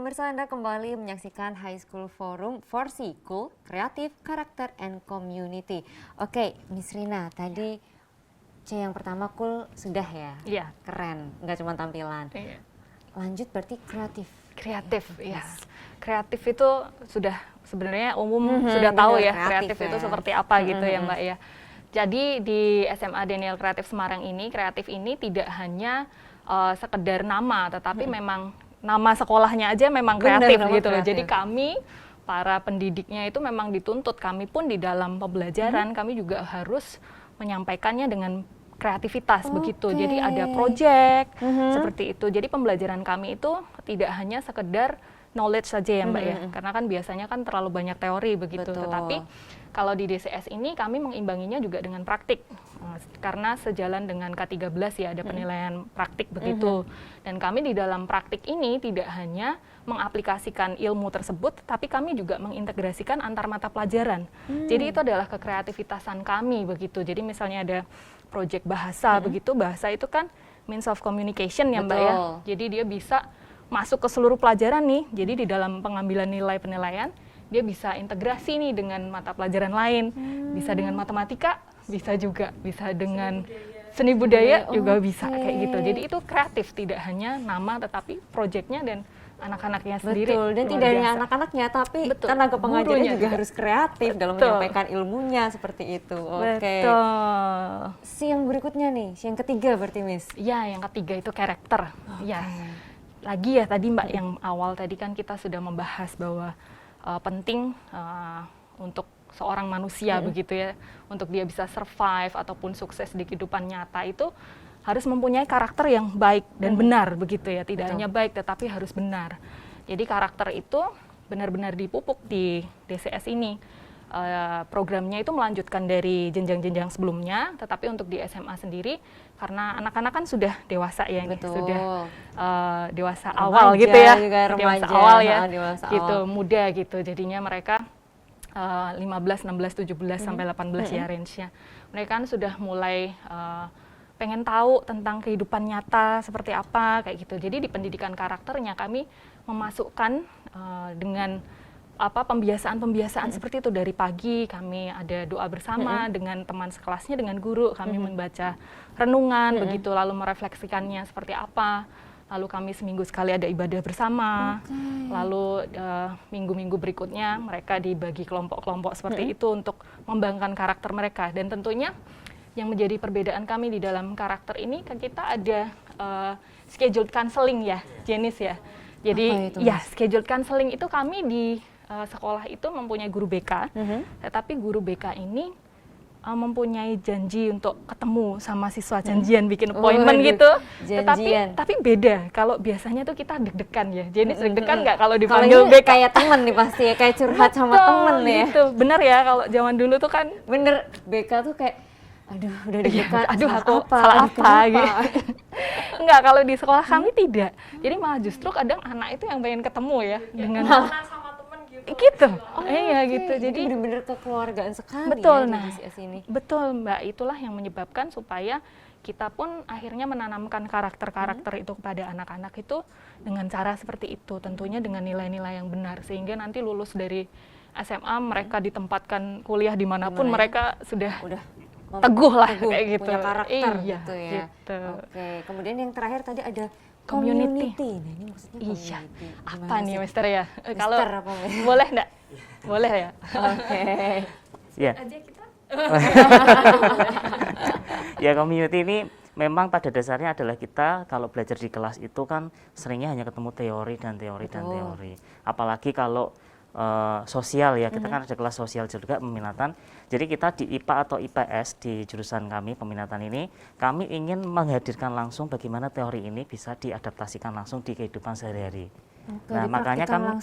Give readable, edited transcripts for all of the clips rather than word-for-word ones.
pemirsa, Anda kembali menyaksikan High School Forum for Cool, Kreatif, Karakter, and Community. Oke, Miss Rina, tadi C yang pertama cool sudah ya? Iya. Keren, nggak cuma tampilan. Iya. Lanjut berarti kreatif. Kreatif, ya. Kreatif itu sudah sebenarnya umum sudah tahu ya kreatif ya. itu seperti apa gitu ya Mbak ya. Jadi di SMA Daniel Kreatif Semarang ini, kreatif ini tidak hanya sekedar nama, tetapi memang nama sekolahnya aja memang kreatif gitu loh. Jadi kami para pendidiknya itu memang dituntut, kami pun di dalam pembelajaran kami juga harus menyampaikannya dengan kreativitas begitu. Jadi ada project seperti itu. Jadi pembelajaran kami itu tidak hanya sekedar knowledge saja ya Mbak ya. Karena kan biasanya kan terlalu banyak teori begitu. Betul. Tetapi kalau di DCS ini kami mengimbanginya juga dengan praktik. Karena sejalan dengan K13 ya ada penilaian praktik begitu. Dan kami di dalam praktik ini tidak hanya mengaplikasikan ilmu tersebut, tapi kami juga mengintegrasikan antar mata pelajaran. Jadi itu adalah kekreativitasan kami begitu. Jadi misalnya ada project bahasa begitu, bahasa itu kan means of communication ya Mbak ya. Jadi dia bisa masuk ke seluruh pelajaran nih. Jadi di dalam pengambilan nilai penilaian dia bisa integrasi nih dengan mata pelajaran lain, bisa dengan matematika, bisa juga bisa dengan seni budaya juga bisa kayak gitu. Jadi itu kreatif, tidak hanya nama tetapi proyeknya dan anak-anaknya sendiri. Betul, dan tidak hanya anak-anaknya tapi tenaga pengajarnya juga harus kreatif dalam menyampaikan ilmunya seperti itu. Oke. Si yang berikutnya nih, si yang ketiga berarti Miss? Iya, yang ketiga itu karakter. Iya. Lagi ya tadi Mbak yang awal tadi kan kita sudah membahas bahwa penting untuk seorang manusia begitu ya, untuk dia bisa survive ataupun sukses di kehidupan nyata itu harus mempunyai karakter yang baik dan benar begitu ya, tidak hanya baik tetapi harus benar. Jadi karakter itu benar-benar dipupuk di DCS ini. Programnya itu melanjutkan dari jenjang-jenjang sebelumnya, tetapi untuk di SMA sendiri karena anak-anak kan sudah dewasa ya, ini sudah dewasa remaja awal gitu ya, dewasa awal ya, gitu muda gitu, jadinya mereka 15, 16, 17 sampai 18 ya range-nya. Mereka kan sudah mulai pengen tahu tentang kehidupan nyata seperti apa kayak gitu. Jadi di pendidikan karakternya kami memasukkan dengan pembiasaan-pembiasaan seperti itu. Dari pagi kami ada doa bersama dengan teman sekelasnya, dengan guru kami membaca renungan begitu, lalu merefleksikannya seperti apa. Lalu kami seminggu sekali ada ibadah bersama. Lalu minggu-minggu berikutnya mereka dibagi kelompok-kelompok seperti itu untuk mengembangkan karakter mereka. Dan tentunya yang menjadi perbedaan kami di dalam karakter ini kan kita ada scheduled counseling ya, Jenis ya. Jadi ya scheduled counseling itu kami di sekolah itu mempunyai guru BK, tetapi guru BK ini mempunyai janji untuk ketemu sama siswa, janjian bikin appointment gitu. Tapi beda. Kalau biasanya tuh kita deg-degan ya. Jenis deg-degan nggak kalau dipanggil BK? Kayak temen nih pasti ya, kayak curhat sama temen ya. Gitu. Bener ya, kalau zaman dulu tuh kan bener, BK tuh kayak aduh udah deg-degan, aduh aku salah apa gitu. Enggak, kalau di sekolah kami tidak. Jadi malah justru kadang anak itu yang pengen ketemu ya dengan gitu. Iya gitu. Jadi benar-benar kekeluargaan sekali. Betul, ya, nah, di DCS ini. Betul Mbak, itulah yang menyebabkan supaya kita pun akhirnya menanamkan karakter-karakter itu kepada anak-anak itu dengan cara seperti itu, tentunya dengan nilai-nilai yang benar, sehingga nanti lulus dari SMA mereka ditempatkan kuliah dimanapun mereka sudah teguh lah kayak gitu, punya karakter gitu ya. Gitu. Oke, kemudian yang terakhir tadi ada community. Nah, ini maksudnya community. Apa nih Mister ya? Kalau boleh enggak? Boleh ya. Oke. Ya. Ya, community ini memang pada dasarnya adalah kita kalau belajar di kelas itu kan seringnya hanya ketemu teori dan teori dan teori. Apalagi kalau sosial ya, kita kan ada kelas sosial juga peminatan. Jadi kita di IPA atau IPS di jurusan kami peminatan ini, kami ingin menghadirkan langsung bagaimana teori ini bisa diadaptasikan langsung di kehidupan sehari-hari. Nah, makanya kami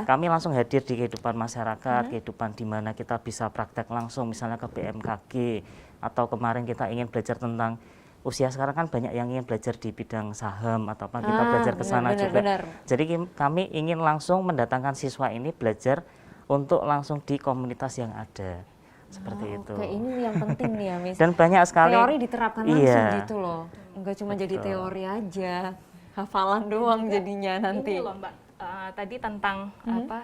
kami langsung hadir di kehidupan masyarakat, kehidupan di mana kita bisa praktek langsung, misalnya ke BMKG, atau kemarin kita ingin belajar tentang usia sekarang kan banyak yang ingin belajar di bidang saham atau apa, kita belajar ke sana juga. Jadi kami ingin langsung mendatangkan siswa ini belajar untuk langsung di komunitas yang ada. Seperti itu. Oke, ini yang penting nih ya, Miss. Dan banyak sekali teori diterapkan langsung gitu loh. Enggak cuma jadi teori aja. Hafalan doang jadinya nanti. Ini loh Mbak, tadi tentang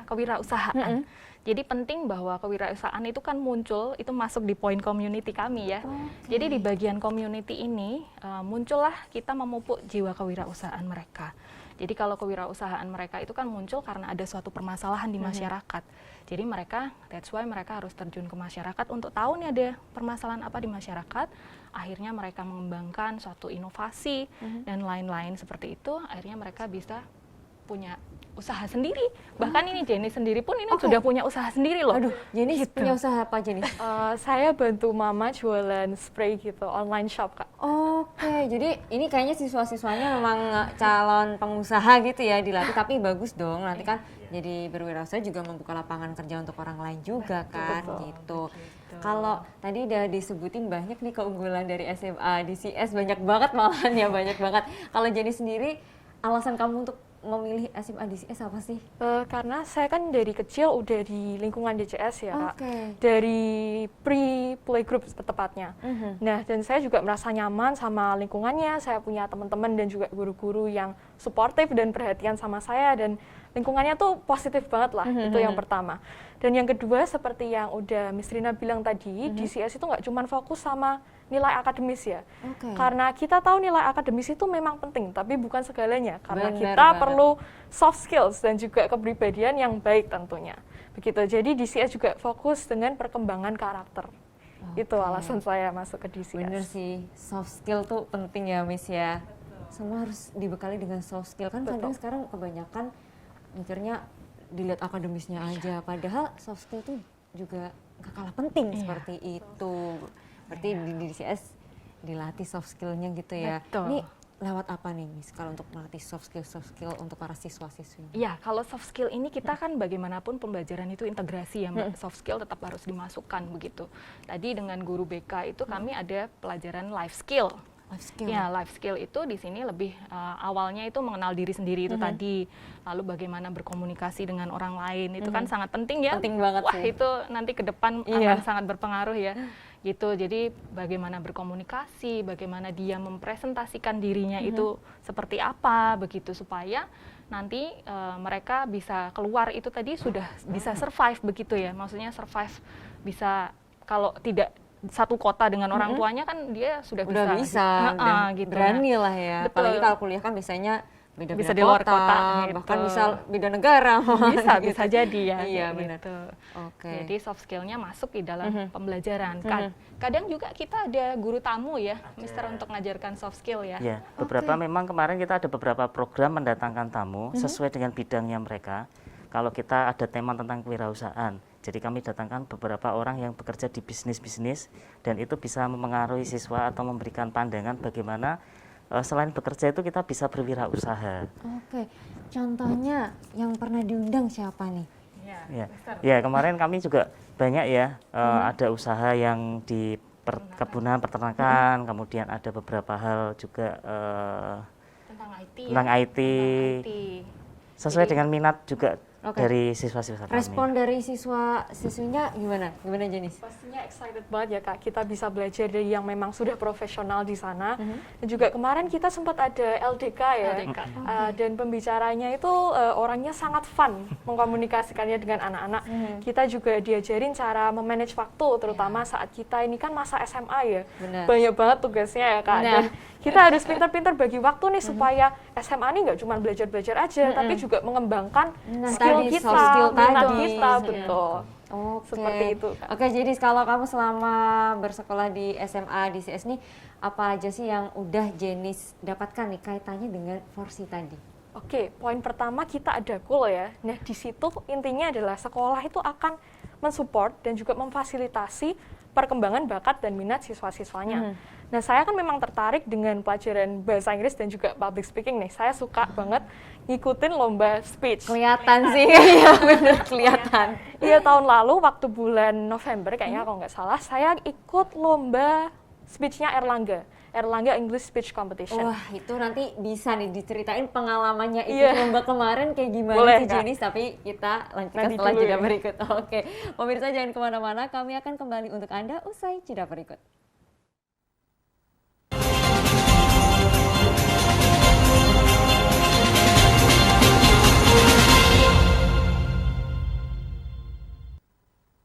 kewirausahaan. Jadi penting bahwa kewirausahaan itu kan muncul, itu masuk di poin community kami ya. Jadi di bagian community ini muncullah kita memupuk jiwa kewirausahaan mereka. Jadi kalau kewirausahaan mereka itu kan muncul karena ada suatu permasalahan di masyarakat. Jadi mereka, that's why mereka harus terjun ke masyarakat untuk tahu nih ada permasalahan apa di masyarakat. Akhirnya mereka mengembangkan suatu inovasi dan lain-lain seperti itu. Akhirnya mereka bisa punya usaha sendiri. Bahkan ini Jenny sendiri pun ini sudah punya usaha sendiri loh. Aduh, Jenny punya usaha apa Jenny? Saya bantu mama jualan spray gitu, online shop Kak. Oke, jadi ini kayaknya siswa-siswanya memang calon pengusaha gitu ya dilatih, tapi bagus dong nanti kan jadi berwirausaha juga membuka lapangan kerja untuk orang lain juga kan gitu. Kalau tadi udah disebutin banyak nih keunggulan dari SMA DCS, banyak banget malahan ya, banyak banget. Kalau Jenny sendiri, alasan kamu untuk memilih SMA DCS apa sih? Karena saya kan dari kecil udah di lingkungan DCS ya Kak. Oke. Dari pre-playgroup tepatnya. Nah, dan saya juga merasa nyaman sama lingkungannya. Saya punya teman-teman dan juga guru-guru yang suportif dan perhatian sama saya, dan lingkungannya tuh positif banget lah. Itu yang pertama. Dan yang kedua, seperti yang udah Miss Rina bilang tadi, DCS itu nggak cuma fokus sama nilai akademis ya. Karena kita tahu nilai akademis itu memang penting, tapi bukan segalanya. Karena kita perlu soft skills dan juga kepribadian yang baik tentunya. Begitu. Jadi DCS juga fokus dengan perkembangan karakter. Itu alasan saya masuk ke DCS. Bener sih, soft skill tuh penting ya Miss ya. Semua harus dibekali dengan soft skill. Kan kadang sekarang kebanyakan mikirnya dilihat akademisnya aja, padahal soft skill tuh juga gak kalah penting seperti itu. Berarti di DCS dilatih soft skill-nya gitu ya. Betul. Ini lewat apa nih Miss kalau untuk melatih soft skill untuk para siswa-siswi? Ya, kalau soft skill ini kita kan bagaimanapun pembelajaran itu integrasi ya Mbak. Soft skill tetap harus dimasukkan begitu. Tadi dengan guru BK itu kami ada pelajaran life skill. Life skill. Ya, life skill itu di sini lebih awalnya itu mengenal diri sendiri itu tadi. Lalu bagaimana berkomunikasi dengan orang lain itu kan sangat penting ya. Penting banget Wah, sih. itu nanti ke depan akan sangat berpengaruh ya. Gitu. Jadi bagaimana berkomunikasi, bagaimana dia mempresentasikan dirinya itu seperti apa begitu supaya nanti mereka bisa keluar itu tadi sudah bisa survive begitu ya. Maksudnya survive bisa kalau tidak satu kota dengan orang tuanya kan dia sudah bisa dan gitu. berani lah ya. Betul. Apalagi kalau kuliah kan biasanya beda Bisa di luar kota, gitu. bahkan bisa beda negara. Bisa jadi ya. Iya, kayak benar. gitu. Oke. Jadi soft skill-nya masuk di dalam pembelajaran. Kadang juga kita ada guru tamu ya, Mister, untuk ngajarkan soft skill ya. Ya, beberapa memang kemarin kita ada beberapa program mendatangkan tamu sesuai dengan bidangnya mereka. Kalau kita ada tema tentang kewirausahaan, jadi kami datangkan beberapa orang yang bekerja di bisnis-bisnis dan itu bisa mempengaruhi siswa atau memberikan pandangan bagaimana selain bekerja itu kita bisa berwirausaha. Oke, contohnya yang pernah diundang siapa nih? Ya, kemarin kami juga banyak ya, ada usaha yang di perkebunan, peternakan, kemudian ada beberapa hal juga tentang IT. Sesuai dengan minat juga dari siswa-siswa kami. Respon dari siswa-siswinya gimana? Gimana Jenis? Pastinya excited banget ya Kak, kita bisa belajar dari yang memang sudah profesional di sana. Dan juga kemarin kita sempat ada LDK ya, dan pembicaranya itu orangnya sangat fun mengkomunikasikannya dengan anak-anak. Kita juga diajarin cara memanage waktu, terutama saat kita ini kan masa SMA ya. Banyak banget tugasnya ya Kak. Dan kita harus pintar-pintar bagi waktu nih supaya SMA ini nggak cuma belajar-belajar aja, tapi juga mengembangkan skill kita, minat kita, betul. Seperti itu. Oke, jadi kalau kamu selama bersekolah di SMA DCS nih, apa aja sih yang udah Jenis dapatkan nih kaitannya dengan Forsi tadi? Oke, poin pertama kita ada goal ya. Nah, di situ intinya adalah sekolah itu akan mensupport dan juga memfasilitasi perkembangan bakat dan minat siswa-siswanya. Nah, saya kan memang tertarik dengan pelajaran bahasa Inggris dan juga public speaking nih. Saya suka banget ngikutin lomba speech. Kelihatan sih, iya bener kelihatan. Iya, tahun lalu waktu bulan November kayaknya kalau nggak salah, saya ikut lomba speech-nya Erlangga English Speech Competition. Wah, itu nanti bisa nih diceritain pengalamannya ikut lomba kemarin kayak gimana sih Jenis, tapi kita lanjutkan setelah jeda berikut. Oke, pemirsa jangan kemana-mana, kami akan kembali untuk Anda usai jeda berikut.